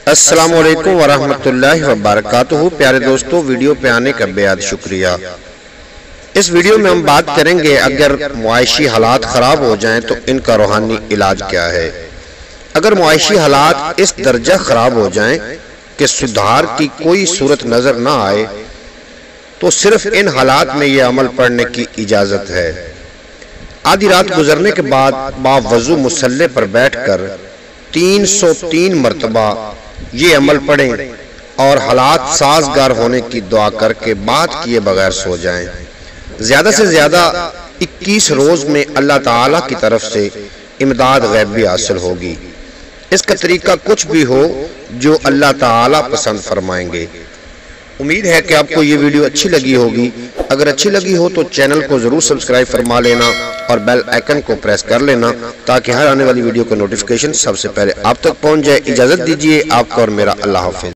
السلام علیکم ورحمۃ اللہ وبرکاتہ۔ پیارے دوستو، ویڈیو پہ آنے کا بے حد شکریہ۔ اس ویڈیو میں ہم بات کریں گے اگر معاشی حالات خراب ہو جائیں تو ان کا روحانی علاج کیا ہے۔ اگر معاشی حالات اس درجہ خراب ہو جائیں کہ سدھار کی کوئی صورت نظر نہ آئے تو صرف ان حالات میں یہ عمل پڑھنے کی اجازت ہے۔ آدھی رات گزرنے کے بعد باوضو مصلی پر بیٹھ کر 303 مرتبہ یہ عمل پڑھیں اور حالات سازگار ہونے کی دعا کر کے بات کیے بغیر سو جائیں۔ زیادہ سے زیادہ 21 روز میں اللہ تعالیٰ کی طرف سے امداد غیبی حاصل ہوگی۔ اس کا طریقہ کچھ بھی ہو جو اللہ تعالیٰ پسند فرمائیں گے۔ امید ہے کہ آپ کو یہ ویڈیو اچھی لگی ہوگی۔ اگر اچھی لگی ہو تو چینل کو ضرور سبسکرائب فرما لینا اور بیل آئیکن کو پریس کر لینا تاکہ ہر آنے والی ویڈیو کا نوٹیفیکیشن سب سے پہلے آپ تک پہنچ جائے۔ اجازت دیجیے آپ کو اور میرا اللہ حافظ۔